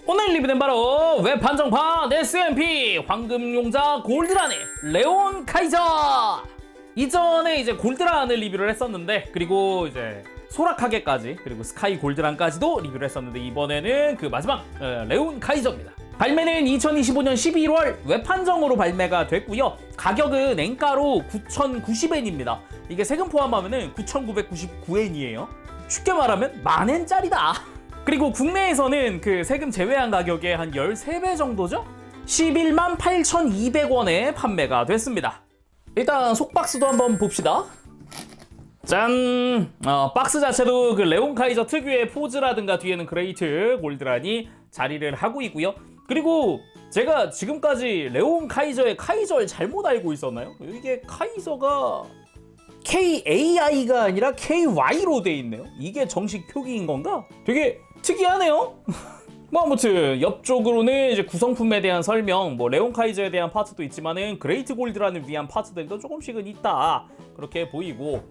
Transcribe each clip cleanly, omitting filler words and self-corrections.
오늘 리뷰는 바로 웹한정판 SMP 황금용자 골드란의 레온 카이저. 이전에 이제 골드란을 리뷰를 했었는데, 그리고 이제 소라카게까지, 그리고 스카이 골드란까지도 리뷰를 했었는데, 이번에는 그 마지막 레온 카이저입니다. 발매는 2025년 11월 웹한정으로 발매가 됐고요. 가격은 엔가로 9,090엔입니다. 이게 세금 포함하면 9,999엔이에요. 쉽게 말하면 만엔짜리다. 그리고 국내에서는 그 세금 제외한 가격의 한 13배 정도죠? 11만 8,200원에 판매가 됐습니다. 일단 속박스도 한번 봅시다. 짠! 박스 자체도 그 레온 카이저 특유의 포즈라든가 뒤에는 그레이트 골드란이 자리를 하고 있고요. 그리고 제가 지금까지 레온 카이저의 카이저를 잘못 알고 있었나요? 이게 카이저가 KAI가 아니라 KY로 돼 있네요. 이게 정식 표기인 건가? 되게 특이하네요. 뭐 아무튼 옆쪽으로는 이제 구성품에 대한 설명, 뭐 레온 카이저에 대한 파트도 있지만은 그레이트 골드란을 위한 파트들도 조금씩은 있다, 그렇게 보이고,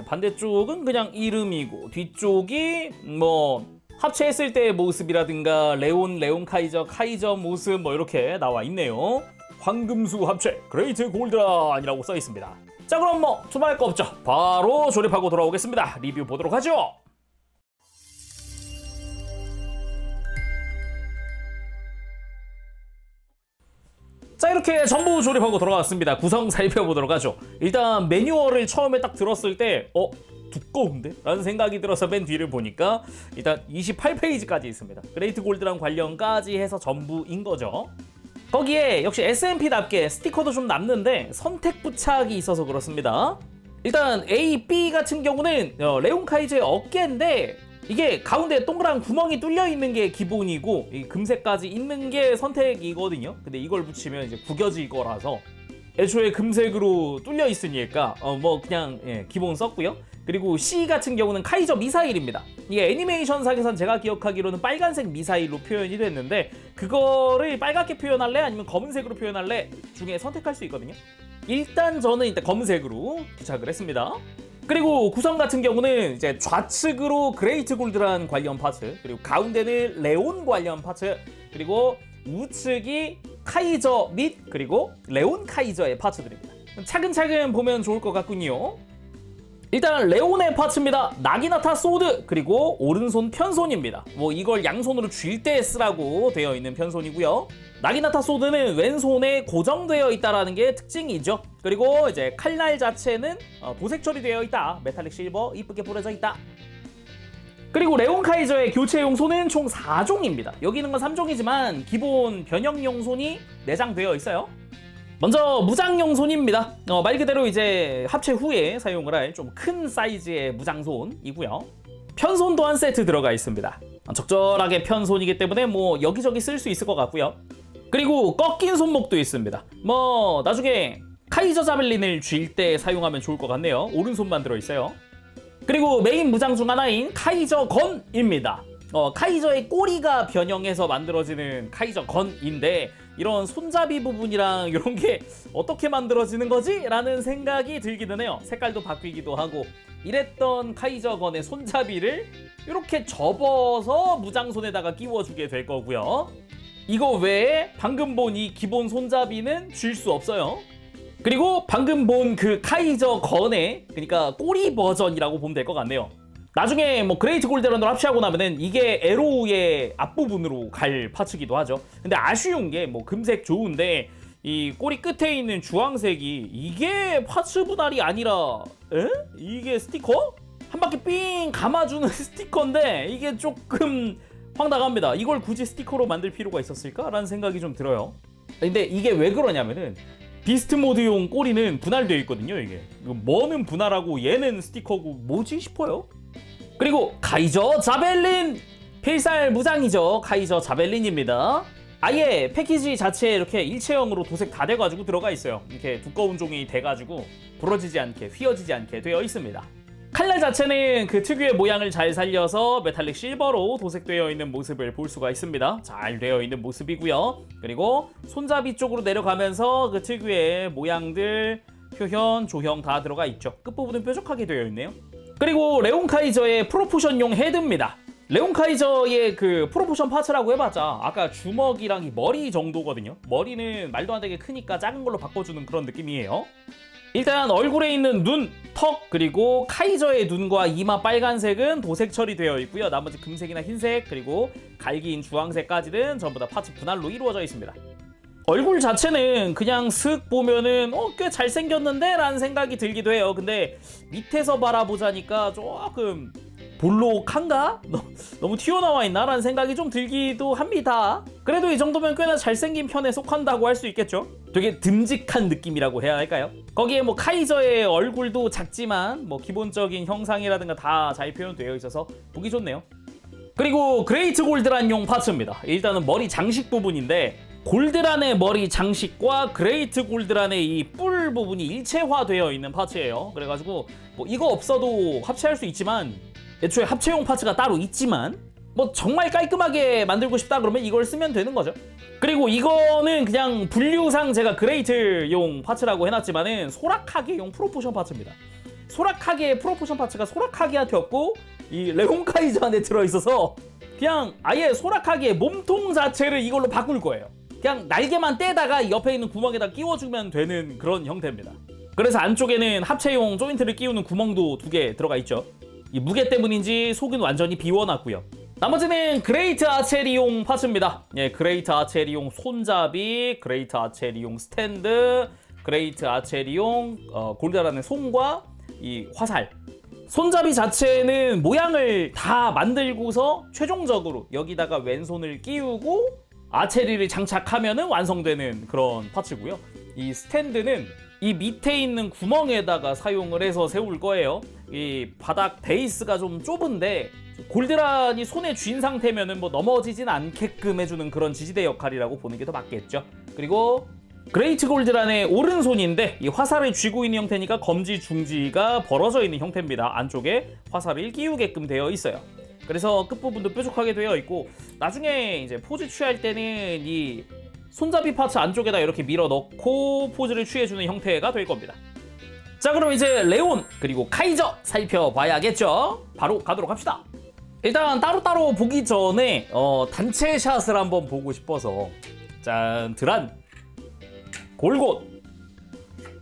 반대쪽은 그냥 이름이고, 뒤쪽이 뭐 합체했을 때의 모습이라든가 레온 카이저 모습 뭐 이렇게 나와 있네요. 황금수 합체 그레이트 골드란이라고 써 있습니다. 자, 그럼 뭐 두말할 거 없죠. 바로 조립하고 돌아오겠습니다. 리뷰 보도록 하죠. 자, 이렇게 전부 조립하고 돌아왔습니다. 구성 살펴보도록 하죠. 일단 매뉴얼을 처음에 딱 들었을 때 두꺼운데? 라는 생각이 들어서 맨 뒤를 보니까 일단 28페이지까지 있습니다. 그레이트 골드란 관련까지 해서 전부인 거죠. 거기에 역시 SMP답게 스티커도 좀 남는데 선택 부착이 있어서 그렇습니다. 일단 A, B 같은 경우는 레온 카이저의 어깨인데, 이게 가운데 동그란 구멍이 뚫려 있는 게 기본이고 이 금색까지 있는 게 선택이거든요. 근데 이걸 붙이면 이제 구겨질 거라서 애초에 금색으로 뚫려 있으니까 뭐 그냥 기본 썼고요. 그리고 C 같은 경우는 카이저 미사일입니다. 이게 애니메이션상에선 제가 기억하기로는 빨간색 미사일로 표현이 됐는데, 그거를 빨갛게 표현할래 아니면 검은색으로 표현할래 중에 선택할 수 있거든요. 일단 저는 일단 검은색으로 부착을 했습니다. 그리고 구성 같은 경우는 이제 좌측으로 그레이트 골드란 관련 파트, 그리고 가운데는 레온 관련 파트, 그리고 우측이 카이저 및 그리고 레온 카이저의 파트들입니다. 차근차근 보면 좋을 것 같군요. 일단 레온의 파츠입니다. 나기나타 소드, 그리고 오른손 편손입니다. 뭐 이걸 양손으로 쥘 때 쓰라고 되어 있는 편손이고요. 나기나타 소드는 왼손에 고정되어 있다라는 게 특징이죠. 그리고 이제 칼날 자체는 도색 처리되어 있다. 메탈릭 실버 이쁘게 뿌려져 있다. 그리고 레온 카이저의 교체용 손은 총 4종입니다. 여기 있는 건 3종이지만 기본 변형용 손이 내장되어 있어요. 먼저 무장용 손입니다. 말 그대로 이제 합체 후에 사용을 할 좀 큰 사이즈의 무장손이고요. 편손도 한 세트 들어가 있습니다. 적절하게 편손이기 때문에 뭐 여기저기 쓸 수 있을 것 같고요. 그리고 꺾인 손목도 있습니다. 뭐 나중에 카이저 자벨린을 쥘 때 사용하면 좋을 것 같네요. 오른손만 들어있어요. 그리고 메인 무장 중 하나인 카이저 건입니다. 카이저의 꼬리가 변형해서 만들어지는 카이저 건인데, 이런 손잡이 부분이랑 이런 게 어떻게 만들어지는 거지? 라는 생각이 들기는 해요. 색깔도 바뀌기도 하고. 이랬던 카이저 건의 손잡이를 이렇게 접어서 무장손에다가 끼워주게 될 거고요. 이거 외에 방금 본 이 기본 손잡이는 쥘 수 없어요. 그리고 방금 본 그 카이저 건의, 그러니까 꼬리 버전이라고 보면 될 것 같네요. 나중에 뭐 그레이트 골드란으로 합체하고 나면은 이게 에로우의 앞부분으로 갈 파츠기도 하죠. 근데 아쉬운 게 뭐 금색 좋은데 이 꼬리 끝에 있는 주황색이 이게 파츠 분할이 아니라 이게 스티커? 한 바퀴 삥 감아주는 스티커인데 이게 조금 황당합니다. 이걸 굳이 스티커로 만들 필요가 있었을까? 라는 생각이 좀 들어요. 근데 이게 왜 그러냐면은 비스트 모드용 꼬리는 분할되어 있거든요. 이게 뭐는 분할하고 얘는 스티커고 뭐지 싶어요. 그리고 카이저 자벨린! 필살 무장이죠. 카이저 자벨린입니다. 아예 패키지 자체에 이렇게 일체형으로 도색 다 돼가지고 들어가 있어요. 이렇게 두꺼운 종이 돼가지고 부러지지 않게, 휘어지지 않게 되어 있습니다. 칼날 자체는 그 특유의 모양을 잘 살려서 메탈릭 실버로 도색되어 있는 모습을 볼 수가 있습니다. 잘 되어 있는 모습이고요. 그리고 손잡이 쪽으로 내려가면서 그 특유의 모양들, 표현, 조형 다 들어가 있죠. 끝부분은 뾰족하게 되어 있네요. 그리고 레온 카이저의 프로포션용 헤드입니다. 레온 카이저의 그 프로포션 파츠라고 해봤자 아까 주먹이랑 이 머리 정도거든요. 머리는 말도 안 되게 크니까 작은 걸로 바꿔주는 그런 느낌이에요. 일단 얼굴에 있는 눈, 턱, 그리고 카이저의 눈과 이마 빨간색은 도색 처리되어 있고요. 나머지 금색이나 흰색, 그리고 갈기인 주황색까지는 전부 다 파츠 분할로 이루어져 있습니다. 얼굴 자체는 그냥 슥 보면은 꽤 잘생겼는데? 라는 생각이 들기도 해요. 근데 밑에서 바라보자니까 조금 볼록한가? 너무 튀어나와 있나? 라는 생각이 좀 들기도 합니다. 그래도 이 정도면 꽤나 잘생긴 편에 속한다고 할 수 있겠죠? 되게 듬직한 느낌이라고 해야 할까요? 거기에 뭐 카이저의 얼굴도 작지만 뭐 기본적인 형상이라든가 다 잘 표현되어 있어서 보기 좋네요. 그리고 그레이트 골드란용 파츠입니다. 일단은 머리 장식 부분인데 골드란의 머리 장식과 그레이트 골드란의 이 뿔 부분이 일체화되어 있는 파츠예요. 그래가지고 뭐 이거 없어도 합체할 수 있지만 애초에 합체용 파츠가 따로 있지만 뭐 정말 깔끔하게 만들고 싶다 그러면 이걸 쓰면 되는 거죠. 그리고 이거는 그냥 분류상 제가 그레이트용 파츠라고 해놨지만은 소라카게용 프로포션 파츠입니다. 소라카게의 프로포션 파츠가 소라카게한테 없고 이 레온 카이저 안에 들어있어서 그냥 아예 소라카게의 몸통 자체를 이걸로 바꿀 거예요. 그냥 날개만 떼다가 옆에 있는 구멍에다 끼워주면 되는 그런 형태입니다. 그래서 안쪽에는 합체용 조인트를 끼우는 구멍도 2개 들어가 있죠. 이 무게 때문인지 속은 완전히 비워놨고요. 나머지는 그레이트 아체리용 파츠입니다. 예, 그레이트 아체리용 손잡이, 그레이트 아체리용 스탠드, 그레이트 아체리용 골드란의 손과 이 화살. 손잡이 자체는 모양을 다 만들고서 최종적으로 여기다가 왼손을 끼우고 아체리를 장착하면은 완성되는 그런 파츠고요. 이 스탠드는 이 밑에 있는 구멍에다가 사용을 해서 세울 거예요. 이 바닥 베이스가 좀 좁은데 골드란이 손에 쥔 상태면은 뭐 넘어지진 않게끔 해주는 그런 지지대 역할이라고 보는 게 더 맞겠죠. 그리고 그레이트 골드란의 오른손인데 이 화살을 쥐고 있는 형태니까 검지 중지가 벌어져 있는 형태입니다. 안쪽에 화살을 끼우게끔 되어 있어요. 그래서 끝부분도 뾰족하게 되어 있고 나중에 이제 포즈 취할 때는 이 손잡이 파츠 안쪽에다 이렇게 밀어 넣고 포즈를 취해주는 형태가 될 겁니다. 자, 그럼 이제 레온 그리고 카이저 살펴봐야겠죠. 바로 가도록 합시다. 일단 따로따로 보기 전에 단체 샷을 한번 보고 싶어서 짠, 드란, 골곤,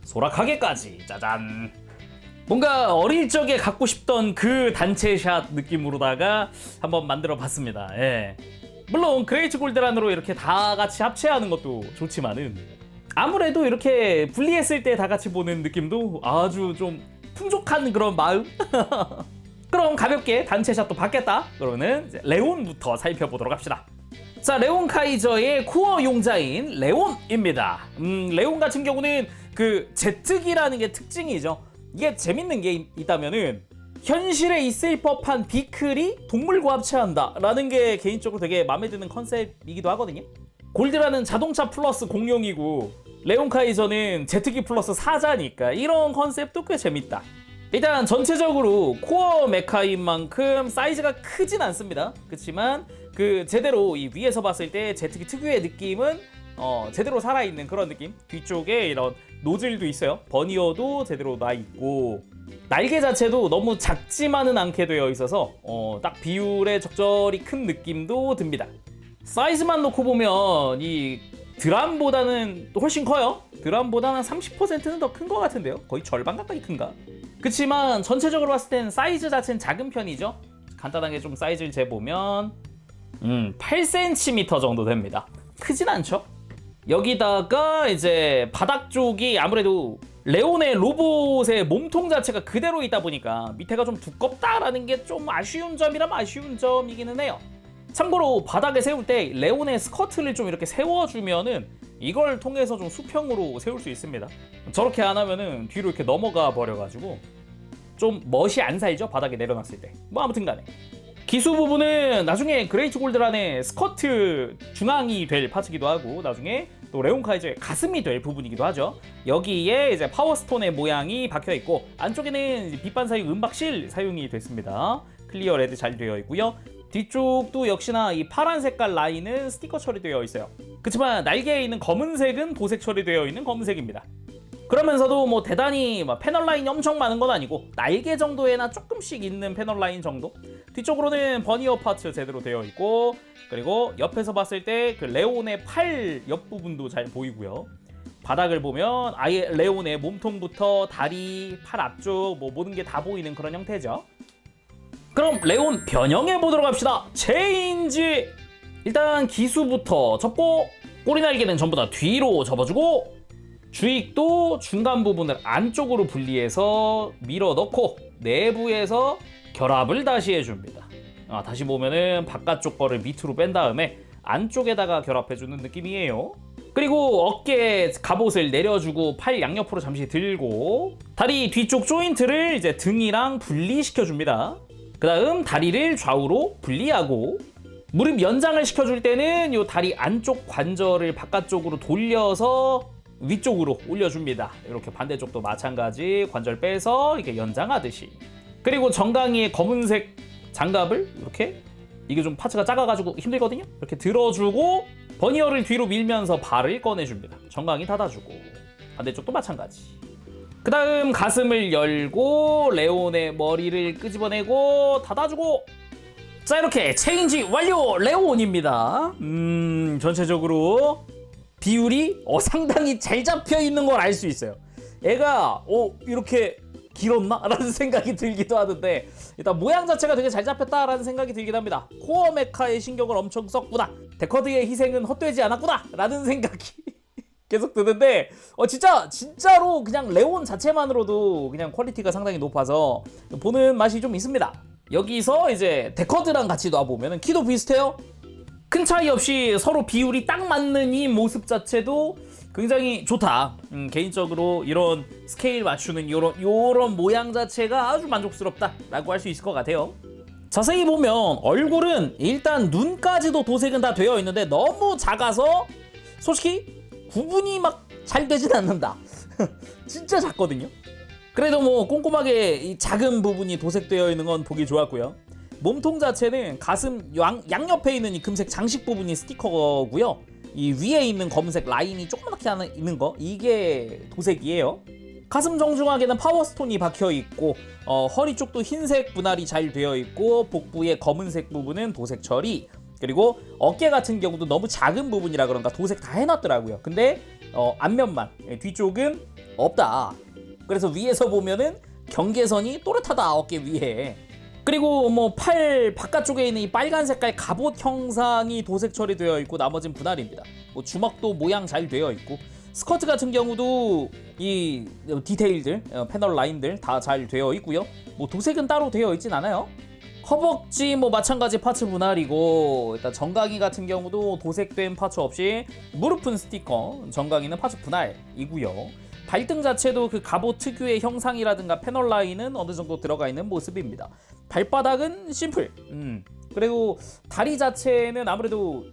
소라카게까지 짜잔. 뭔가 어릴 적에 갖고 싶던 그 단체샷 느낌으로다가 한번 만들어 봤습니다. 예. 물론 그레이트 골드란으로 이렇게 다 같이 합체하는 것도 좋지만은 아무래도 이렇게 분리했을 때 다 같이 보는 느낌도 아주 좀 풍족한 그런 마음. 그럼 가볍게 단체샷도 받겠다. 그러면은 이제 레온부터 살펴보도록 합시다. 자, 레온 카이저의 코어 용자인 레온입니다. 레온 같은 경우는 그 제트기라는 게 특징이죠. 이게 재밌는 게 있다면은 현실에 있을 법한 비클이 동물과 합체한다 라는 게 개인적으로 되게 마음에 드는 컨셉이기도 하거든요. 골드란은 자동차 플러스 공룡이고 레온 카이저는 제트기 플러스 사자니까 이런 컨셉도 꽤 재밌다. 일단 전체적으로 코어 메카인 만큼 사이즈가 크진 않습니다. 그렇지만 그 제대로 이 위에서 봤을 때 제트기 특유의 느낌은 제대로 살아있는 그런 느낌. 뒤쪽에 이런 노즐도 있어요. 버니어도 제대로 나있고 날개 자체도 너무 작지만은 않게 되어 있어서 딱 비율에 적절히 큰 느낌도 듭니다. 사이즈만 놓고 보면 이 드람보다는 훨씬 커요. 드람보다는 30%는 더 큰 것 같은데요. 거의 절반 가까이 큰가? 그치만 전체적으로 봤을 땐 사이즈 자체는 작은 편이죠. 간단하게 좀 사이즈를 재보면 8cm 정도 됩니다. 크진 않죠? 여기다가 이제 바닥 쪽이 아무래도 레온의 로봇의 몸통 자체가 그대로 있다 보니까 밑에가 좀 두껍다라는 게 좀 아쉬운 점이라면 아쉬운 점이기는 해요. 참고로 바닥에 세울 때 레온의 스커트를 좀 이렇게 세워주면은 이걸 통해서 좀 수평으로 세울 수 있습니다. 저렇게 안 하면은 뒤로 이렇게 넘어가 버려가지고 좀 멋이 안 살죠, 바닥에 내려놨을 때. 뭐 아무튼 간에 기수 부분은 나중에 그레이트 골드란의 스커트 중앙이 될 파츠기도 하고 나중에 또 레온 카이저의 가슴이 될 부분이기도 하죠. 여기에 이제 파워스톤의 모양이 박혀 있고 안쪽에는 빛반 사용 은박실 사용이 됐습니다. 클리어 레드 잘 되어 있고요. 뒤쪽도 역시나 이 파란 색깔 라인은 스티커 처리되어 있어요. 그렇지만 날개에 있는 검은색은 도색 처리되어 있는 검은색입니다. 그러면서도 뭐 대단히 막 패널 라인이 엄청 많은 건 아니고 날개 정도에나 조금씩 있는 패널 라인 정도. 뒤쪽으로는 버니어 파츠 제대로 되어 있고, 그리고 옆에서 봤을 때 그 레온의 팔 옆부분도 잘 보이고요. 바닥을 보면 아예 레온의 몸통부터 다리, 팔 앞쪽 뭐 모든 게 다 보이는 그런 형태죠. 그럼 레온 변형해 보도록 합시다. 체인지. 일단 기수부터 접고, 꼬리 날개는 전부 다 뒤로 접어주고, 주익도 중간 부분을 안쪽으로 분리해서 밀어 넣고 내부에서 결합을 다시 해줍니다. 다시 보면은 바깥쪽 거를 밑으로 뺀 다음에 안쪽에다가 결합해주는 느낌이에요. 그리고 어깨 갑옷을 내려주고 팔 양옆으로 잠시 들고 다리 뒤쪽 조인트를 이제 등이랑 분리시켜줍니다. 그 다음 다리를 좌우로 분리하고, 무릎 연장을 시켜줄 때는 이 다리 안쪽 관절을 바깥쪽으로 돌려서 위쪽으로 올려줍니다. 이렇게 반대쪽도 마찬가지 관절 빼서 이렇게 연장하듯이. 그리고 정강이의 검은색 장갑을 이렇게, 이게 좀 파츠가 작아가지고 힘들거든요. 이렇게 들어주고 버니어를 뒤로 밀면서 발을 꺼내줍니다. 정강이 닫아주고, 반대쪽도 마찬가지. 그 다음 가슴을 열고 레온의 머리를 끄집어내고 닫아주고, 자 이렇게 체인지 완료! 레온입니다. 전체적으로 비율이 상당히 잘 잡혀 있는 걸 알 수 있어요. 애가 이렇게 길었나? 라는 생각이 들기도 하는데, 일단 모양 자체가 되게 잘 잡혔다라는 생각이 들긴 합니다. 코어 메카의 신경을 엄청 썼구나, 데커드의 희생은 헛되지 않았구나 라는 생각이 계속 드는데, 진짜로 그냥 레온 자체만으로도 그냥 퀄리티가 상당히 높아서 보는 맛이 좀 있습니다. 여기서 이제 데커드랑 같이 놔보면 키도 비슷해요. 큰 차이 없이 서로 비율이 딱 맞는 이 모습 자체도 굉장히 좋다. 개인적으로 이런 스케일 맞추는 요런 모양 자체가 아주 만족스럽다라고 할 수 있을 것 같아요. 자세히 보면 얼굴은 일단 눈까지도 도색은 다 되어 있는데 너무 작아서 솔직히 구분이 막 잘 되진 않는다. 진짜 작거든요. 그래도 뭐 꼼꼼하게 이 작은 부분이 도색되어 있는 건 보기 좋았고요. 몸통 자체는 가슴 양옆에 있는 이 금색 장식 부분이 스티커고요. 이 위에 있는 검은색 라인이 조그맣게 있는 거, 이게 도색이에요. 가슴 정중앙에는 파워스톤이 박혀 있고, 허리 쪽도 흰색 분할이 잘 되어 있고, 복부의 검은색 부분은 도색 처리. 그리고 어깨 같은 경우도 너무 작은 부분이라 그런가 도색 다 해놨더라고요. 근데 앞면만, 뒤쪽은 없다. 그래서 위에서 보면은 경계선이 또렷하다, 어깨 위에. 그리고 뭐 팔 바깥쪽에 있는 이 빨간 색깔 갑옷 형상이 도색 처리되어 있고, 나머지는 분할입니다. 뭐 주먹도 모양 잘 되어 있고, 스커트 같은 경우도 이 디테일들, 패널 라인들 다 잘 되어 있고요. 뭐 도색은 따로 되어 있진 않아요. 허벅지 뭐 마찬가지 파츠 분할이고, 일단 정강이 같은 경우도 도색된 파츠 없이 무릎은 스티커, 정강이는 파츠 분할이고요. 발등 자체도 그 갑옷 특유의 형상이라든가 패널 라인은 어느 정도 들어가 있는 모습입니다. 발바닥은 심플. 그리고 다리 자체는 아무래도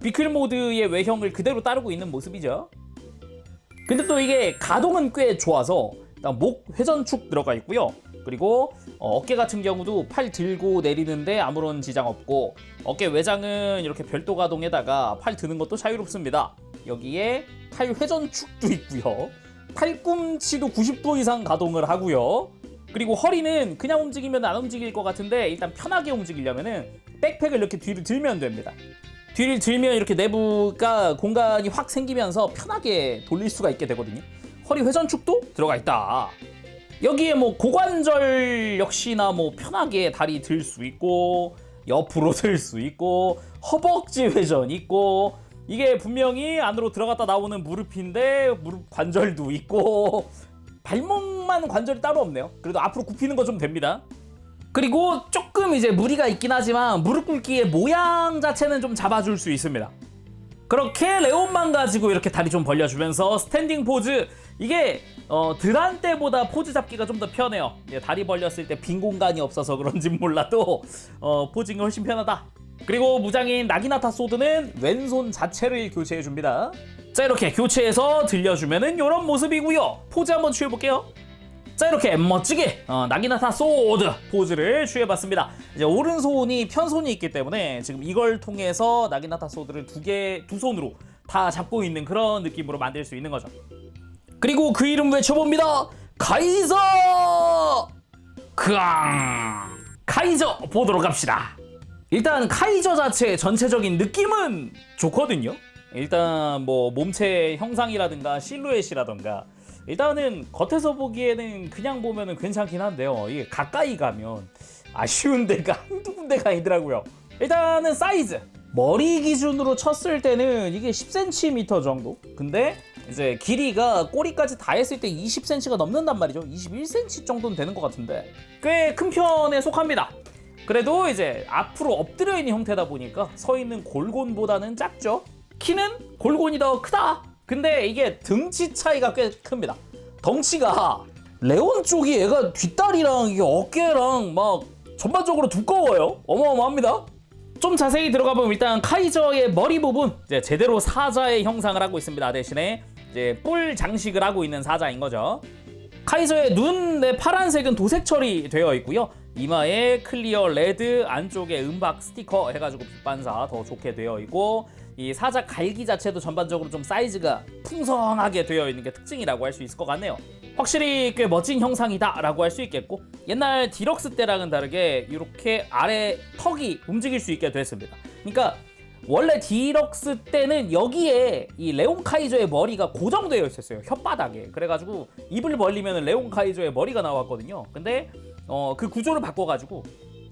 비클 모드의 외형을 그대로 따르고 있는 모습이죠. 근데 또 이게 가동은 꽤 좋아서 일단 목 회전축 들어가 있고요. 그리고 어깨 같은 경우도 팔 들고 내리는데 아무런 지장 없고, 어깨 외장은 이렇게 별도 가동에다가 팔 드는 것도 자유롭습니다. 여기에 팔 회전축도 있고요. 팔꿈치도 90도 이상 가동을 하고요. 그리고 허리는 그냥 움직이면 안 움직일 것 같은데, 일단 편하게 움직이려면은 백팩을 이렇게 뒤를 들면 됩니다. 뒤를 들면 이렇게 내부가 공간이 확 생기면서 편하게 돌릴 수가 있게 되거든요. 허리 회전축도 들어가 있다. 여기에 뭐 고관절 역시나 뭐 편하게 다리 들 수 있고, 옆으로 들 수 있고, 허벅지 회전 있고, 이게 분명히 안으로 들어갔다 나오는 무릎인데 무릎 관절도 있고, 발목만 관절이 따로 없네요. 그래도 앞으로 굽히는 거 좀 됩니다. 그리고 조금 이제 무리가 있긴 하지만 무릎 꿇기의 모양 자체는 좀 잡아줄 수 있습니다. 그렇게 레온만 가지고 이렇게 다리 좀 벌려주면서 스탠딩 포즈, 이게 드란 때보다 포즈 잡기가 좀 더 편해요. 다리 벌렸을 때 빈 공간이 없어서 그런진 몰라도 포징이 훨씬 편하다. 그리고 무장인 나기나타 소드는 왼손 자체를 교체해줍니다. 자 이렇게 교체해서 들려주면은 이런 모습이고요. 포즈 한번 취해볼게요. 자 이렇게 멋지게 나기나타 소드 포즈를 취해봤습니다. 이제 오른손이 편손이 있기 때문에 지금 이걸 통해서 나기나타 소드를 두 손으로 다 잡고 있는 그런 느낌으로 만들 수 있는 거죠. 그리고 그 이름 외쳐봅니다. 카이저! 크앙! 카이저 보도록 합시다. 일단 카이저 자체의 전체적인 느낌은 좋거든요. 일단 뭐 몸체 형상이라든가 실루엣이라든가 일단은 겉에서 보기에는 그냥 보면은 괜찮긴 한데요. 이게 가까이 가면 아쉬운 데가 한두 군데가 아니더라고요. 일단은 사이즈 머리 기준으로 쳤을 때는 이게 10cm 정도. 근데 이제 길이가 꼬리까지 다 했을 때 20cm가 넘는단 말이죠. 21cm 정도는 되는 것 같은데 꽤 큰 편에 속합니다. 그래도 이제 앞으로 엎드려 있는 형태다 보니까 서 있는 골곤보다는 작죠. 키는 골곤이 더 크다. 근데 이게 등치 차이가 꽤 큽니다. 덩치가 레온 쪽이 얘가 뒷다리랑 이게 어깨랑 막 전반적으로 두꺼워요. 어마어마합니다. 좀 자세히 들어가 보면 일단 카이저의 머리 부분 이제 제대로 사자의 형상을 하고 있습니다. 대신에 이제 뿔 장식을 하고 있는 사자인 거죠. 카이저의 눈의 파란색은 도색 처리되어 있고요. 이마에 클리어 레드, 안쪽에 은박 스티커 해가지고 빛 반사 더 좋게 되어 있고 이 사자 갈기 자체도 전반적으로 좀 사이즈가 풍성하게 되어 있는 게 특징이라고 할 수 있을 것 같네요. 확실히 꽤 멋진 형상이다 라고 할 수 있겠고 옛날 디럭스 때랑은 다르게 이렇게 아래 턱이 움직일 수 있게 됐습니다. 그러니까 원래 디럭스 때는 여기에 이 레온 카이저의 머리가 고정되어 있었어요. 혓바닥에. 그래가지고 입을 벌리면 레온 카이저의 머리가 나왔거든요. 근데 그 구조를 바꿔가지고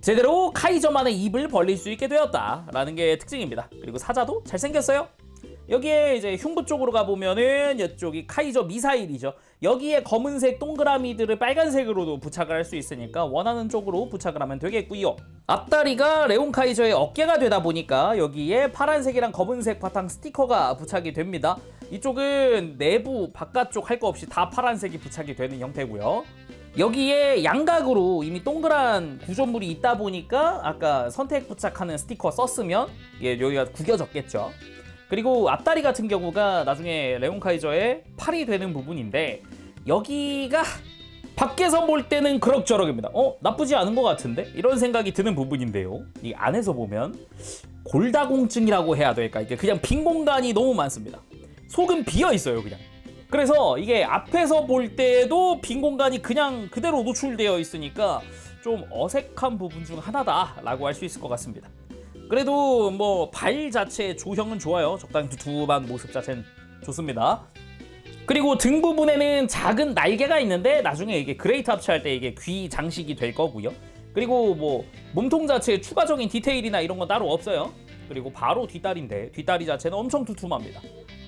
제대로 카이저만의 입을 벌릴 수 있게 되었다라는 게 특징입니다. 그리고 사자도 잘생겼어요. 여기에 이제 흉부 쪽으로 가보면은 이쪽이 카이저 미사일이죠. 여기에 검은색 동그라미들을 빨간색으로도 부착을 할 수 있으니까 원하는 쪽으로 부착을 하면 되겠고요. 앞다리가 레온 카이저의 어깨가 되다 보니까 여기에 파란색이랑 검은색 바탕 스티커가 부착이 됩니다. 이쪽은 내부 바깥쪽 할 거 없이 다 파란색이 부착이 되는 형태고요. 여기에 양각으로 이미 동그란 구조물이 있다 보니까 아까 선택 부착하는 스티커 썼으면 이게 여기가 구겨졌겠죠. 그리고 앞다리 같은 경우가 나중에 레온 카이저의 팔이 되는 부분인데 여기가 밖에서 볼 때는 그럭저럭입니다. 나쁘지 않은 것 같은데? 이런 생각이 드는 부분인데요. 이 안에서 보면 골다공증이라고 해야 될까? 이게 그냥 빈 공간이 너무 많습니다. 속은 비어 있어요, 그냥. 그래서 이게 앞에서 볼 때도 빈 공간이 그냥 그대로 노출되어 있으니까 좀 어색한 부분 중 하나다라고 할 수 있을 것 같습니다. 그래도 뭐 발 자체의 조형은 좋아요. 적당히 두툼한 모습 자체는 좋습니다. 그리고 등 부분에는 작은 날개가 있는데 나중에 이게 그레이트 합체할 때 이게 귀 장식이 될 거고요. 그리고 뭐 몸통 자체에 추가적인 디테일이나 이런 건 따로 없어요. 그리고 바로 뒷다리인데 뒷다리 자체는 엄청 두툼합니다.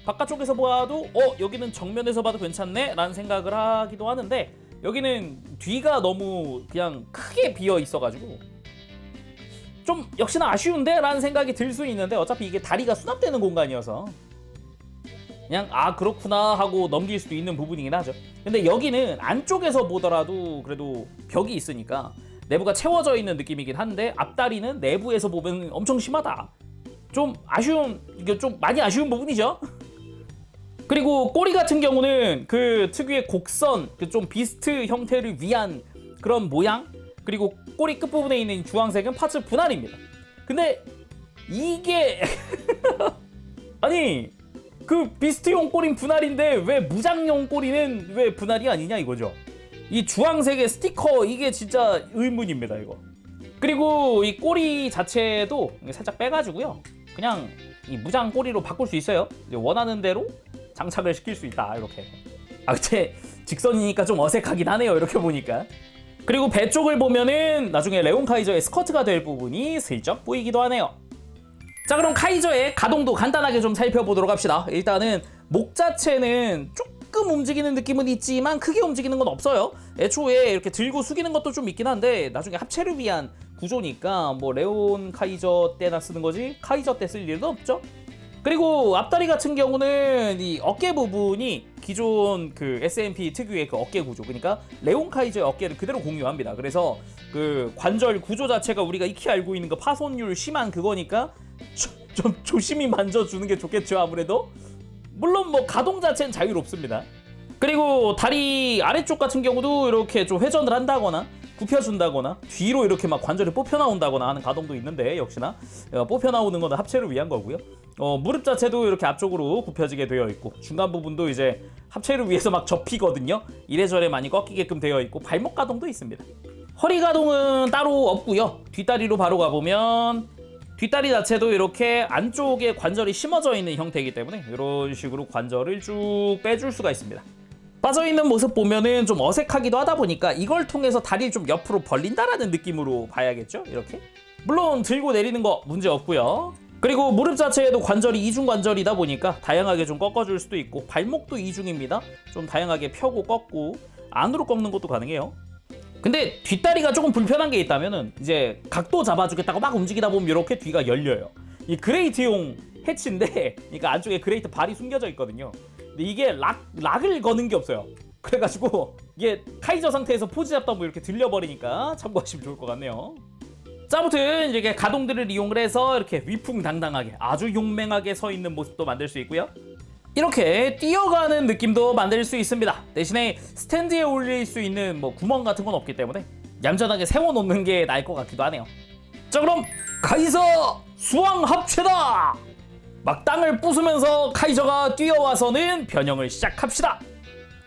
바깥쪽에서 봐도 여기는 정면에서 봐도 괜찮네 라는 생각을 하기도 하는데 여기는 뒤가 너무 그냥 크게 비어 있어가지고 좀 역시나 아쉬운데 라는 생각이 들 수 있는데 어차피 이게 다리가 수납되는 공간이어서 그냥 그렇구나 하고 넘길 수도 있는 부분이긴 하죠. 근데 여기는 안쪽에서 보더라도 그래도 벽이 있으니까 내부가 채워져 있는 느낌이긴 한데 앞다리는 내부에서 보면 엄청 심하다. 좀 이게 좀 많이 아쉬운 부분이죠. 그리고 꼬리 같은 경우는 그 특유의 곡선, 그 좀 비스트 형태를 위한 그런 모양. 그리고 꼬리 끝부분에 있는 주황색은 파츠 분할입니다. 근데 이게 아니 그 비스트용 꼬리는 분할인데 왜 무장용 꼬리는 왜 분할이 아니냐 이거죠. 이 주황색의 스티커 이게 진짜 의문입니다 이거. 그리고 이 꼬리 자체도 살짝 빼가지고요. 그냥 이 무장 꼬리로 바꿀 수 있어요. 원하는 대로 장착을 시킬 수 있다 이렇게. 근데 직선이니까 좀 어색하긴 하네요 이렇게 보니까. 그리고 배 쪽을 보면은 나중에 레온 카이저의 스커트가 될 부분이 슬쩍 보이기도 하네요. 자, 그럼 카이저의 가동도 간단하게 좀 살펴보도록 합시다. 일단은 목 자체는 조금 움직이는 느낌은 있지만 크게 움직이는 건 없어요. 애초에 이렇게 들고 숙이는 것도 좀 있긴 한데 나중에 합체를 위한 구조니까 뭐 레온 카이저 때나 쓰는 거지 카이저 때 쓸 일은 없죠. 그리고 앞다리 같은 경우는 이 어깨 부분이 기존 그 SMP 특유의 그 어깨 구조, 그러니까 레온 카이저의 어깨를 그대로 공유합니다. 그래서 그 관절 구조 자체가 우리가 익히 알고 있는 그 파손율 심한 그거니까 좀 조심히 만져주는 게 좋겠죠 아무래도. 물론 뭐 가동 자체는 자유롭습니다. 그리고 다리 아래쪽 같은 경우도 이렇게 좀 회전을 한다거나 굽혀준다거나 뒤로 이렇게 막 관절이 뽑혀 나온다거나 하는 가동도 있는데 역시나 뽑혀 나오는 건 합체를 위한 거고요. 무릎 자체도 이렇게 앞쪽으로 굽혀지게 되어 있고 중간 부분도 이제 합체를 위해서 막 접히거든요. 이래저래 많이 꺾이게끔 되어 있고 발목 가동도 있습니다. 허리 가동은 따로 없고요. 뒷다리로 바로 가보면 뒷다리 자체도 이렇게 안쪽에 관절이 심어져 있는 형태이기 때문에 이런 식으로 관절을 쭉 빼줄 수가 있습니다. 빠져있는 모습 보면은 좀 어색하기도 하다 보니까 이걸 통해서 다리를 좀 옆으로 벌린다라는 느낌으로 봐야겠죠? 이렇게. 물론 들고 내리는 거 문제 없고요. 그리고 무릎 자체에도 관절이 이중관절이다 보니까 다양하게 좀 꺾어줄 수도 있고 발목도 이중입니다. 좀 다양하게 펴고 꺾고 안으로 꺾는 것도 가능해요. 근데 뒷다리가 조금 불편한 게 있다면은 이제 각도 잡아주겠다고 막 움직이다 보면 이렇게 뒤가 열려요. 이 그레이트용 해치인데 그러니까 안쪽에 그레이트 발이 숨겨져 있거든요. 근데 이게 락을 거는 게 없어요. 그래가지고 이게 카이저 상태에서 포즈 잡다 보면 이렇게 들려버리니까 참고하시면 좋을 것 같네요. 자, 아무튼 이렇게 가동들을 이용을 해서 이렇게 위풍당당하게 아주 용맹하게 서 있는 모습도 만들 수 있고요. 이렇게 뛰어가는 느낌도 만들 수 있습니다. 대신에 스탠드에 올릴 수 있는 뭐 구멍 같은 건 없기 때문에 얌전하게 세워놓는 게 나을 것 같기도 하네요. 자, 그럼 카이저 수왕 합체다! 막 땅을 부수면서 카이저가 뛰어와서는 변형을 시작합시다.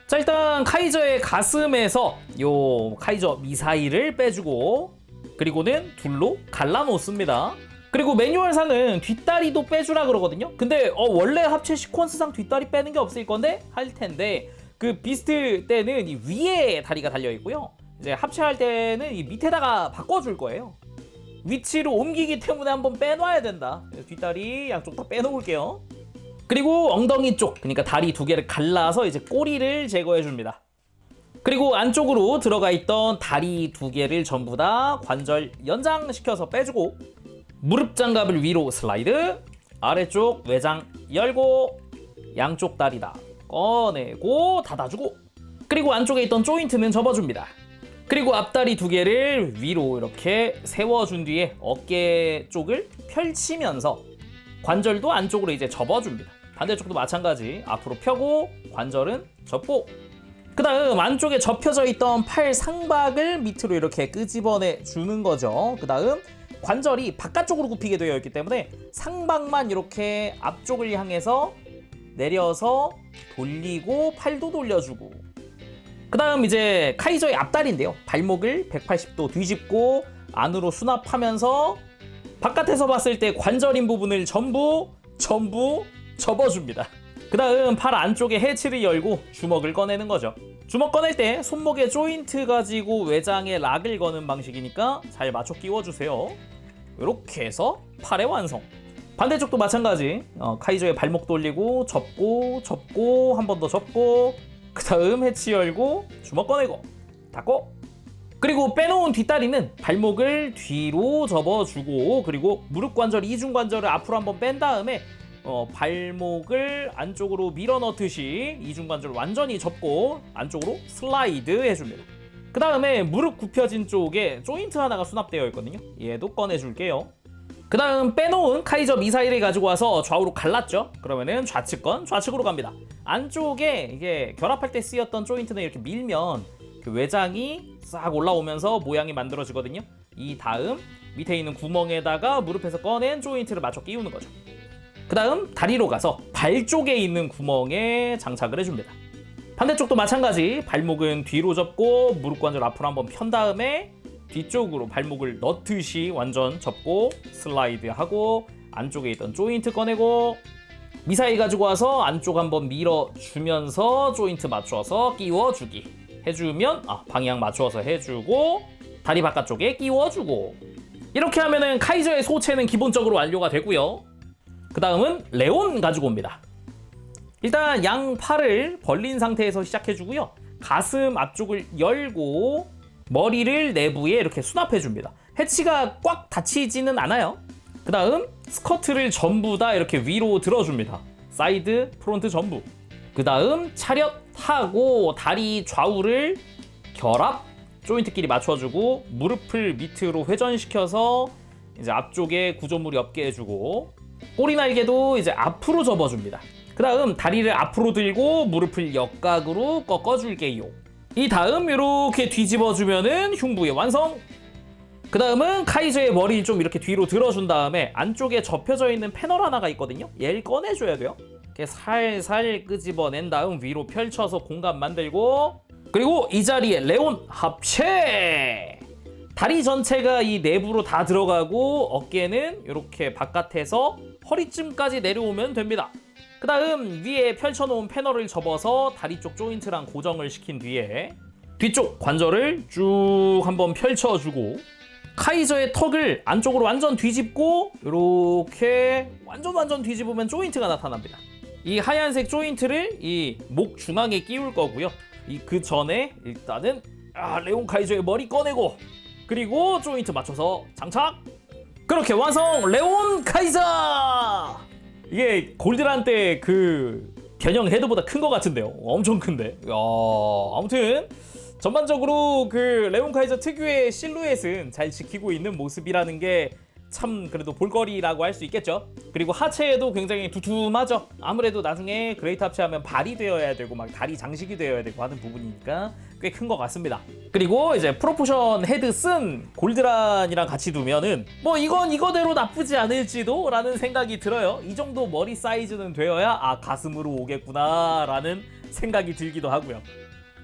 자, 일단 카이저의 가슴에서 요 카이저 미사일을 빼주고 그리고는 둘로 갈라놓습니다. 그리고 매뉴얼상은 뒷다리도 빼주라 그러거든요. 근데 원래 합체 시퀀스상 뒷다리 빼는 게 없을 건데 할 텐데 그 비스트 때는 이 위에 다리가 달려 있고요. 이제 합체할 때는 이 밑에다가 바꿔줄 거예요. 위치로 옮기기 때문에 한번 빼놔야 된다. 그래서 뒷다리 양쪽 다 빼놓을게요. 그리고 엉덩이 쪽, 그러니까 다리 두 개를 갈라서 이제 꼬리를 제거해 줍니다. 그리고 안쪽으로 들어가 있던 다리 두 개를 전부 다 관절 연장시켜서 빼주고 무릎 장갑을 위로 슬라이드, 아래쪽 외장 열고 양쪽 다리 다 꺼내고 닫아주고 그리고 안쪽에 있던 조인트는 접어줍니다. 그리고 앞다리 두 개를 위로 이렇게 세워준 뒤에 어깨 쪽을 펼치면서 관절도 안쪽으로 이제 접어줍니다. 반대쪽도 마찬가지 앞으로 펴고 관절은 접고 그 다음 안쪽에 접혀져 있던 팔 상박을 밑으로 이렇게 끄집어내 주는 거죠. 그 다음 관절이 바깥쪽으로 굽히게 되어 있기 때문에 상박만 이렇게 앞쪽을 향해서 내려서 돌리고 팔도 돌려주고 그 다음 이제 카이저의 앞다리인데요. 발목을 180도 뒤집고 안으로 수납하면서 바깥에서 봤을 때 관절인 부분을 전부 접어줍니다. 그 다음 팔 안쪽에 해치를 열고 주먹을 꺼내는 거죠. 주먹 꺼낼 때 손목에 조인트 가지고 외장에 락을 거는 방식이니까 잘 맞춰 끼워주세요. 이렇게 해서 팔의 완성. 반대쪽도 마찬가지. 카이저의 발목 돌리고 접고 한 번 더 접고 그 다음 해치 열고 주먹 꺼내고 닫고 그리고 빼놓은 뒷다리는 발목을 뒤로 접어주고 그리고 무릎 관절 이중관절을 앞으로 한번 뺀 다음에 발목을 안쪽으로 밀어 넣듯이 이중관절을 완전히 접고 안쪽으로 슬라이드 해줍니다. 그 다음에 무릎 굽혀진 쪽에 조인트 하나가 수납되어 있거든요. 얘도 꺼내줄게요. 그 다음 빼놓은 카이저 미사일을 가지고 와서 좌우로 갈랐죠. 그러면은 좌측건 좌측으로 갑니다. 안쪽에 이게 결합할 때 쓰였던 조인트는 이렇게 밀면 그 외장이 싹 올라오면서 모양이 만들어지거든요. 이 다음 밑에 있는 구멍에다가 무릎에서 꺼낸 조인트를 맞춰 끼우는 거죠. 그 다음 다리로 가서 발 쪽에 있는 구멍에 장착을 해줍니다. 반대쪽도 마찬가지. 발목은 뒤로 접고 무릎 관절 앞으로 한번 편 다음에 뒤쪽으로 발목을 넣듯이 완전 접고 슬라이드하고 안쪽에 있던 조인트 꺼내고 미사일 가지고 와서 안쪽 한번 밀어주면서 조인트 맞춰서 끼워주기 해주면 방향 맞춰서 해주고 다리 바깥쪽에 끼워주고 이렇게 하면은 카이저의 소체는 기본적으로 완료가 되고요. 그 다음은 레온 가지고 옵니다. 일단 양 팔을 벌린 상태에서 시작해주고요. 가슴 앞쪽을 열고 머리를 내부에 이렇게 수납해줍니다. 해치가 꽉 닫히지는 않아요. 그 다음 스커트를 전부 다 이렇게 위로 들어줍니다. 사이드, 프론트 전부. 그 다음 차렷하고 다리 좌우를 결합, 조인트끼리 맞춰주고 무릎을 밑으로 회전시켜서 이제 앞쪽에 구조물이 없게 해주고 꼬리 날개도 이제 앞으로 접어줍니다. 그 다음 다리를 앞으로 들고 무릎을 역각으로 꺾어줄게요. 이 다음 이렇게 뒤집어주면은 흉부의 완성. 그 다음은 카이저의 머리를 좀 이렇게 뒤로 들어준 다음에 안쪽에 접혀져 있는 패널 하나가 있거든요. 얘를 꺼내줘야 돼요. 이렇게 살살 끄집어낸 다음 위로 펼쳐서 공간 만들고, 그리고 이 자리에 레온 합체! 다리 전체가 이 내부로 다 들어가고 어깨는 이렇게 바깥에서 허리쯤까지 내려오면 됩니다. 그 다음 위에 펼쳐놓은 패널을 접어서 다리 쪽 조인트랑 고정을 시킨 뒤에 뒤쪽 관절을 쭉 한번 펼쳐주고, 카이저의 턱을 안쪽으로 완전 뒤집고 이렇게 완전 뒤집으면 조인트가 나타납니다. 이 하얀색 조인트를 이 목 중앙에 끼울 거고요. 그 전에 일단은 레온 카이저의 머리 꺼내고, 그리고 조인트 맞춰서 장착! 그렇게 완성! 레온 카이저! 이게 골드란 때 그 변형 헤드보다 큰 것 같은데요. 엄청 큰데. 아무튼 전반적으로 그 레온 카이저 특유의 실루엣은 잘 지키고 있는 모습이라는 게 참 그래도 볼거리라고 할 수 있겠죠. 그리고 하체에도 굉장히 두툼하죠. 아무래도 나중에 그레이트 합체하면 발이 되어야 되고 막 다리 장식이 되어야 되고 하는 부분이니까 꽤 큰 것 같습니다. 그리고 이제 프로포션 헤드 쓴 골드란이랑 같이 두면은 뭐 이건 이거대로 나쁘지 않을지도 라는 생각이 들어요. 이 정도 머리 사이즈는 되어야 가슴으로 오겠구나 라는 생각이 들기도 하고요.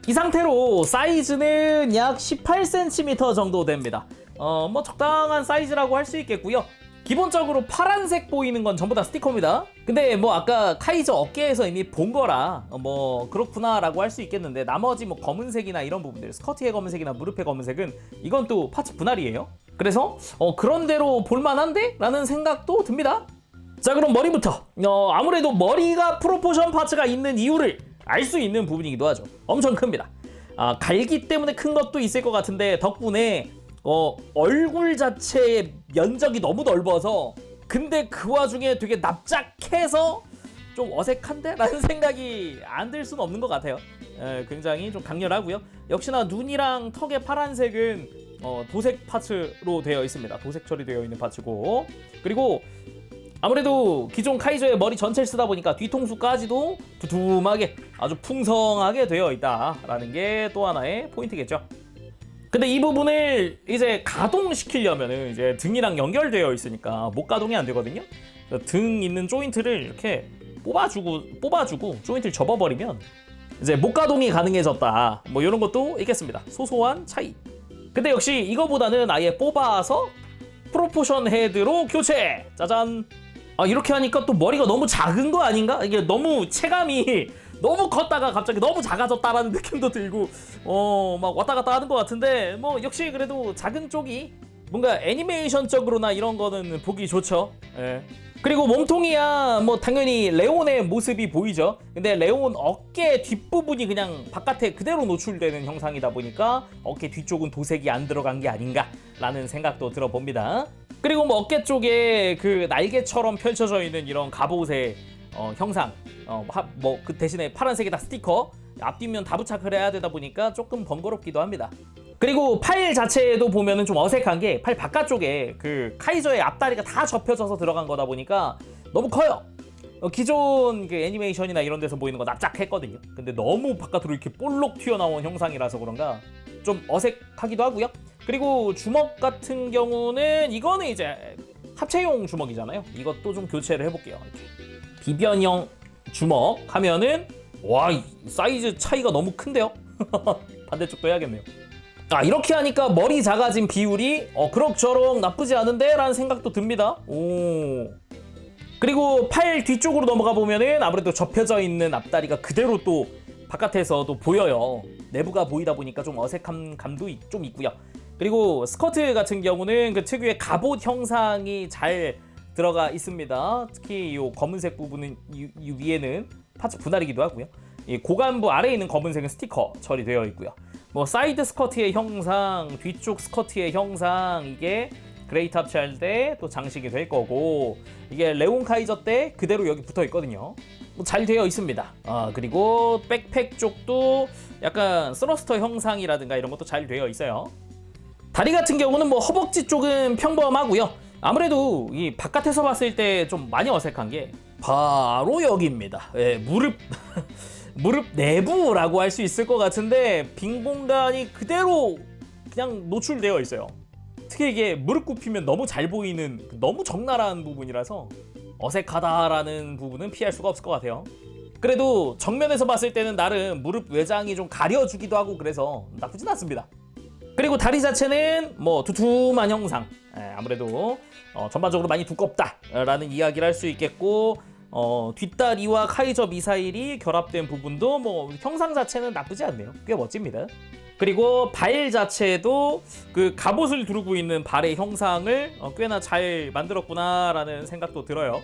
이 상태로 사이즈는 약 18cm 정도 됩니다. 뭐 적당한 사이즈라고 할 수 있겠고요. 기본적으로 파란색 보이는 건 전부 다 스티커입니다. 근데 뭐 아까 카이저 어깨에서 이미 본 거라 뭐 그렇구나 라고 할 수 있겠는데, 나머지 뭐 검은색이나 이런 부분들, 스커트의 검은색이나 무릎의 검은색은 이건 또 파츠 분할이에요. 그래서 그런 대로 볼만한데? 라는 생각도 듭니다. 자, 그럼 머리부터. 아무래도 머리가 프로포션 파츠가 있는 이유를 알 수 있는 부분이기도 하죠. 엄청 큽니다. 갈기 때문에 큰 것도 있을 것 같은데 덕분에 얼굴 자체의 면적이 너무 넓어서, 근데 그 와중에 되게 납작해서 좀 어색한데? 라는 생각이 안 들 수는 없는 것 같아요. 굉장히 좀 강렬하고요. 역시나 눈이랑 턱의 파란색은 도색 파츠로 되어 있습니다. 도색 처리되어 있는 파츠고, 그리고 아무래도 기존 카이저의 머리 전체를 쓰다 보니까 뒤통수까지도 두툼하게 아주 풍성하게 되어 있다라는 게 또 하나의 포인트겠죠. 근데 이 부분을 이제 가동시키려면은 이제 등이랑 연결되어 있으니까 못 가동이 안 되거든요. 등 있는 조인트를 이렇게 뽑아주고 조인트를 접어버리면 이제 못 가동이 가능해졌다. 뭐 이런 것도 있겠습니다. 소소한 차이. 근데 역시 이거보다는 아예 뽑아서 프로포션 헤드로 교체! 짜잔! 이렇게 하니까 또 머리가 너무 작은 거 아닌가? 이게 너무 체감이 너무 컸다가 갑자기 너무 작아졌다라는 느낌도 들고 막 왔다 갔다 하는 것 같은데, 뭐 역시 그래도 작은 쪽이 뭔가 애니메이션적으로나 이런 거는 보기 좋죠. 예. 그리고 몸통이야 뭐 당연히 레온의 모습이 보이죠. 근데 레온 어깨 뒷부분이 그냥 바깥에 그대로 노출되는 형상이다 보니까 어깨 뒤쪽은 도색이 안 들어간 게 아닌가라는 생각도 들어봅니다. 그리고 뭐 어깨 쪽에 그 날개처럼 펼쳐져 있는 이런 갑옷의 형상, 뭐 그 대신에 파란색에다 스티커, 앞뒷면 다 부착을 해야 되다 보니까 조금 번거롭기도 합니다. 그리고 팔 자체에도 보면은 좀 어색한 게 팔 바깥쪽에 그 카이저의 앞다리가 다 접혀져서 들어간 거다 보니까 너무 커요. 기존 그 애니메이션이나 이런 데서 보이는 거 납작했거든요. 근데 너무 바깥으로 이렇게 볼록 튀어나온 형상이라서 그런가 좀 어색하기도 하고요. 그리고 주먹 같은 경우는 이거는 이제 합체용 주먹이잖아요. 이것도 좀 교체를 해볼게요. 이렇게 비변형 주먹 하면은 와, 사이즈 차이가 너무 큰데요. 반대쪽도 해야겠네요. 이렇게 하니까 머리 작아진 비율이 그럭저럭 나쁘지 않은데? 라는 생각도 듭니다. 오. 그리고 팔 뒤쪽으로 넘어가 보면은 아무래도 접혀져 있는 앞다리가 그대로 또 바깥에서도 보여요. 내부가 보이다 보니까 좀 어색한 감도 좀 있고요. 그리고 스커트 같은 경우는 그 특유의 갑옷 형상이 잘 들어가 있습니다. 특히 이 검은색 부분은 이 위에는 파츠 분할이기도 하고요. 이 고관부 아래에 있는 검은색은 스티커 처리되어 있고요. 뭐 사이드 스커트의 형상, 뒤쪽 스커트의 형상, 이게 그레이트 합체할 때 또 장식이 될 거고, 이게 레온 카이저 때 그대로 여기 붙어 있거든요. 잘 되어 있습니다. 그리고 백팩 쪽도 약간 스러스터 형상이라든가 이런 것도 잘 되어 있어요. 다리 같은 경우는 뭐 허벅지 쪽은 평범하고요. 아무래도 이 바깥에서 봤을 때 좀 많이 어색한 게 바로 여기입니다. 무릎 무릎 내부라고 할 수 있을 것 같은데 빈 공간이 그대로 그냥 노출되어 있어요. 특히 이게 무릎 굽히면 너무 잘 보이는 너무 적나라한 부분이라서 어색하다라는 부분은 피할 수가 없을 것 같아요. 그래도 정면에서 봤을 때는 나름 무릎 외장이 좀 가려주기도 하고 그래서 나쁘진 않습니다. 그리고 다리 자체는 뭐 두툼한 형상, 아무래도 전반적으로 많이 두껍다라는 이야기를 할 수 있겠고, 뒷다리와 카이저 미사일이 결합된 부분도 뭐 형상 자체는 나쁘지 않네요. 꽤 멋집니다. 그리고 발 자체도 그 갑옷을 두르고 있는 발의 형상을 꽤나 잘 만들었구나라는 생각도 들어요.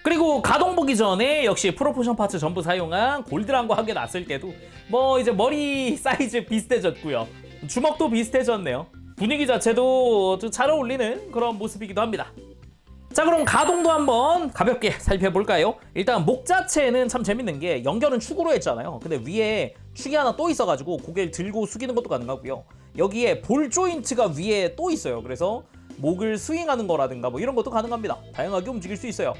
그리고 가동 보기 전에 역시 프로포션 파츠 전부 사용한 골드랑과 함께 놨을 때도 뭐 이제 머리 사이즈 비슷해졌고요. 주먹도 비슷해졌네요. 분위기 자체도 잘 어울리는 그런 모습이기도 합니다. 자, 그럼 가동도 한번 가볍게 살펴볼까요? 일단 목 자체는 참 재밌는 게 연결은 축으로 했잖아요. 근데 위에 축이 하나 또 있어가지고 고개를 들고 숙이는 것도 가능하고요. 여기에 볼 조인트가 위에 또 있어요. 그래서 목을 스윙하는 거라든가 뭐 이런 것도 가능합니다. 다양하게 움직일 수 있어요.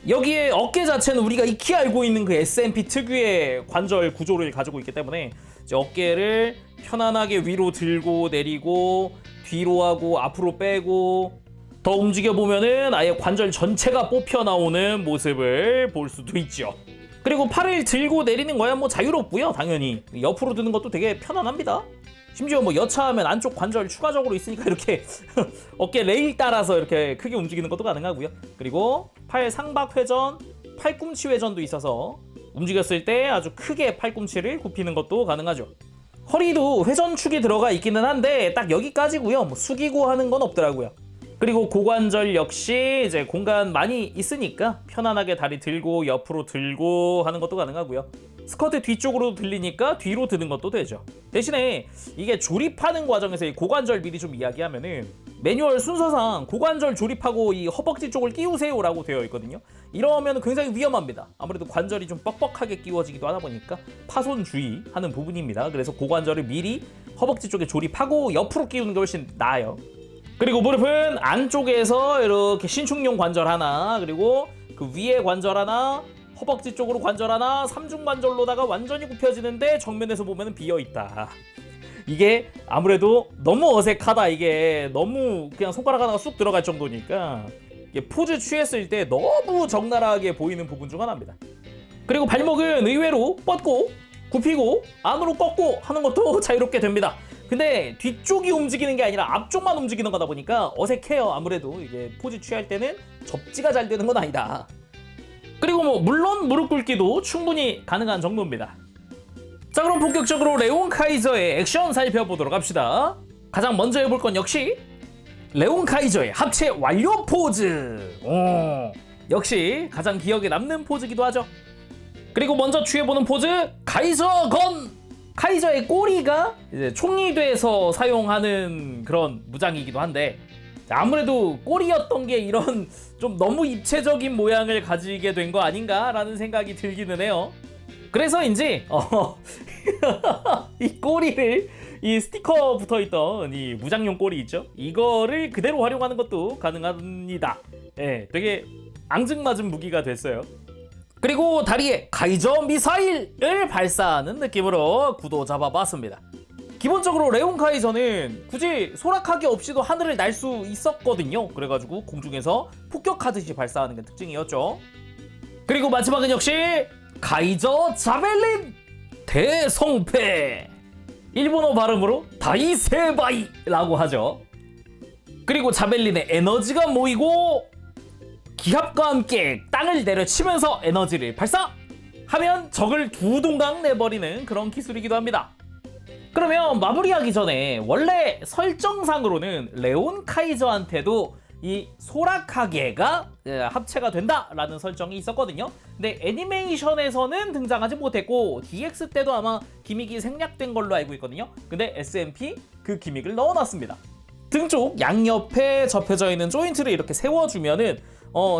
여기에 어깨 자체는 우리가 익히 알고 있는 그 SMP 특유의 관절 구조를 가지고 있기 때문에 이제 어깨를 편안하게 위로 들고 내리고 뒤로 하고 앞으로 빼고 더 움직여 보면은 아예 관절 전체가 뽑혀 나오는 모습을 볼 수도 있죠. 그리고 팔을 들고 내리는 거야 뭐 자유롭고요. 당연히 옆으로 드는 것도 되게 편안합니다. 심지어 뭐 여차하면 안쪽 관절 추가적으로 있으니까 이렇게 어깨 레일 따라서 이렇게 크게 움직이는 것도 가능하고요. 그리고 팔 상박 회전, 팔꿈치 회전도 있어서 움직였을 때 아주 크게 팔꿈치를 굽히는 것도 가능하죠. 허리도 회전축이 들어가 있기는 한데 딱 여기까지고요. 뭐 숙이고 하는 건 없더라고요. 그리고 고관절 역시 이제 공간 많이 있으니까 편안하게 다리 들고 옆으로 들고 하는 것도 가능하고요. 스커트 뒤쪽으로 들리니까 뒤로 드는 것도 되죠. 대신에 이게 조립하는 과정에서 이 고관절 미리 좀 이야기하면은 매뉴얼 순서상 고관절 조립하고 이 허벅지 쪽을 끼우세요 라고 되어 있거든요. 이러면 굉장히 위험합니다. 아무래도 관절이 좀 뻑뻑하게 끼워지기도 하다 보니까 파손 주의하는 부분입니다. 그래서 고관절을 미리 허벅지 쪽에 조립하고 옆으로 끼우는 게 훨씬 나아요. 그리고 무릎은 안쪽에서 이렇게 신축용 관절 하나, 그리고 그 위에 관절 하나, 허벅지 쪽으로 관절 하나, 삼중 관절로다가 완전히 굽혀지는데 정면에서 보면 비어있다. 이게 아무래도 너무 어색하다. 이게 너무 그냥 손가락 하나가 쑥 들어갈 정도니까 이게 포즈 취했을 때 너무 적나라하게 보이는 부분 중 하나입니다. 그리고 발목은 의외로 뻗고 굽히고 안으로 꺾고 하는 것도 자유롭게 됩니다. 근데 뒤쪽이 움직이는 게 아니라 앞쪽만 움직이는 거다 보니까 어색해요. 아무래도 이게 포즈 취할 때는 접지가 잘 되는 건 아니다. 그리고 뭐 물론 무릎 꿇기도 충분히 가능한 정도입니다. 자, 그럼 본격적으로 레온 카이저의 액션 살펴보도록 합시다. 가장 먼저 해볼 건 역시 레온 카이저의 합체 완료 포즈. 역시 가장 기억에 남는 포즈기도 하죠. 그리고 먼저 취해보는 포즈 카이저 건. 카이저의 꼬리가 이제 총이 돼서 사용하는 그런 무장이기도 한데 아무래도 꼬리였던 게 이런 좀 너무 입체적인 모양을 가지게 된 거 아닌가라는 생각이 들기는 해요. 그래서인지 이 꼬리를 이 스티커 붙어있던 이 무장용 꼬리 있죠? 이거를 그대로 활용하는 것도 가능합니다. 예, 되게 앙증맞은 무기가 됐어요. 그리고 다리에 카이저 미사일을 발사하는 느낌으로 구도 잡아봤습니다. 기본적으로 레온 카이저는 굳이 소라카기 없이도 하늘을 날 수 있었거든요. 그래가지고 공중에서 폭격하듯이 발사하는 게 특징이었죠. 그리고 마지막은 역시 카이저 자벨린 대성패, 일본어 발음으로 다이세바이라고 하죠. 그리고 자벨린의 에너지가 모이고 기합과 함께 땅을 내려치면서 에너지를 발사하면 적을 두 동강 내버리는 그런 기술이기도 합니다. 그러면 마무리하기 전에 원래 설정상으로는 레온 카이저한테도 이 소라카게가 합체가 된다라는 설정이 있었거든요. 근데 애니메이션에서는 등장하지 못했고 DX 때도 아마 기믹이 생략된 걸로 알고 있거든요. 근데 SMP 그 기믹을 넣어놨습니다. 등 쪽 양옆에 접혀져 있는 조인트를 이렇게 세워주면은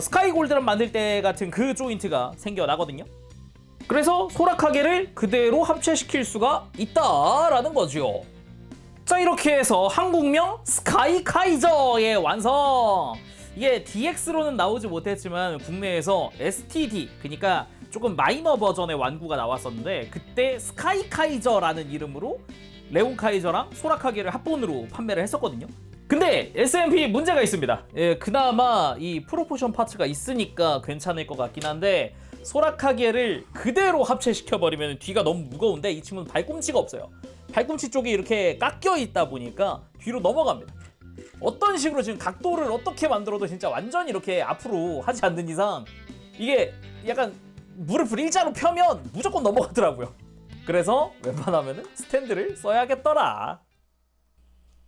스카이 골드랑 만들 때 같은 그 조인트가 생겨나거든요. 그래서 소라카게를 그대로 합체시킬 수가 있다라는 거죠. 자, 이렇게 해서 한국명 스카이 카이저의 완성! 이게 DX로는 나오지 못했지만 국내에서 STD, 그러니까 조금 마이너 버전의 완구가 나왔었는데 그때 스카이 카이저라는 이름으로 레온 카이저랑 소라카게를 합본으로 판매를 했었거든요. 근데 SMP 문제가 있습니다. 예, 그나마 이 프로포션 파츠가 있으니까 괜찮을 것 같긴 한데 소라카게를 그대로 합체시켜버리면 뒤가 너무 무거운데 이 친구는 발꿈치가 없어요. 발꿈치 쪽이 이렇게 깎여 있다 보니까 뒤로 넘어갑니다. 어떤 식으로 지금 각도를 어떻게 만들어도 진짜 완전히 이렇게 앞으로 하지 않는 이상 이게 약간 무릎을 일자로 펴면 무조건 넘어가더라고요. 그래서 웬만하면 스탠드를 써야겠더라.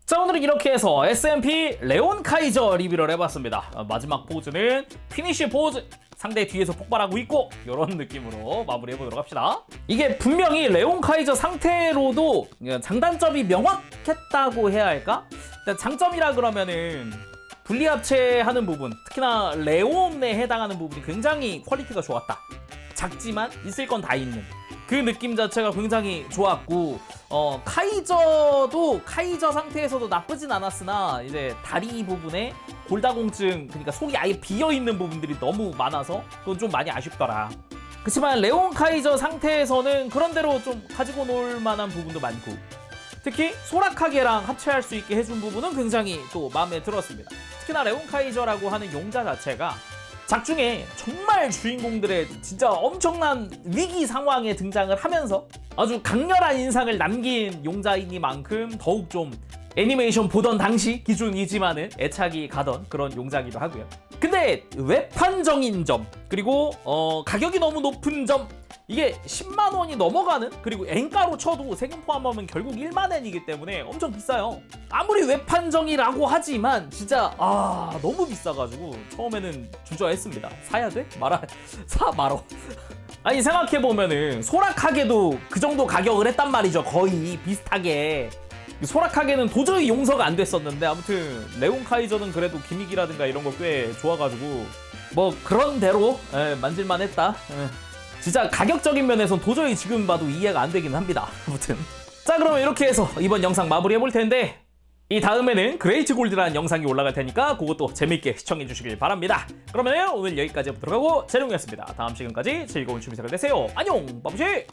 자, 오늘은 이렇게 해서 SMP 레온 카이저 리뷰를 해봤습니다. 마지막 포즈는 피니쉬 포즈, 상대 뒤에서 폭발하고 있고 이런 느낌으로 마무리해보도록 합시다. 이게 분명히 레온 카이저 상태로도 장단점이 명확했다고 해야 할까? 일단 장점이라 그러면은 분리합체하는 부분, 특히나 레온에 해당하는 부분이 굉장히 퀄리티가 좋았다. 작지만 있을 건 다 있는 그 느낌 자체가 굉장히 좋았고, 카이저도 카이저 상태에서도 나쁘진 않았으나 이제 다리 부분에 골다공증, 그러니까 속이 아예 비어 있는 부분들이 너무 많아서 그건 좀 많이 아쉽더라. 그렇지만 레온 카이저 상태에서는 그런 대로 좀 가지고 놀 만한 부분도 많고, 특히 소라카게랑 합체할 수 있게 해준 부분은 굉장히 또 마음에 들었습니다. 특히나 레온 카이저라고 하는 용자 자체가 작중에 정말 주인공들의 진짜 엄청난 위기 상황에 등장을 하면서 아주 강렬한 인상을 남긴 용자이니만큼 더욱 좀 애니메이션 보던 당시 기준이지만은 애착이 가던 그런 용자기도 하고요. 근데 외판정인 점, 그리고 가격이 너무 높은 점, 이게 10만 원이 넘어가는, 그리고 엔가로 쳐도 세금 포함하면 결국 1만 엔이기 때문에 엄청 비싸요. 아무리 외판정이라고 하지만 진짜 너무 비싸가지고 처음에는 주저했습니다. 사야 돼? 사 말어. 아니 생각해보면은 소라카게도 그 정도 가격을 했단 말이죠. 거의 비슷하게. 소라카게는 도저히 용서가 안 됐었는데, 아무튼 레온 카이저는 그래도 기믹이라든가 이런 거 꽤 좋아가지고 뭐 그런 대로 만질만 했다. 진짜 가격적인 면에선 도저히 지금 봐도 이해가 안 되긴 합니다. 아무튼 자, 그러면 이렇게 해서 이번 영상 마무리해 볼 텐데, 이 다음에는 그레이트 골드라는 영상이 올라갈 테니까 그것도 재밌게 시청해 주시길 바랍니다. 그러면 오늘 여기까지 해보도록 하고, 재룡이었습니다. 다음 시간까지 즐거운 취미 생활 되세요. 안녕, 바부시.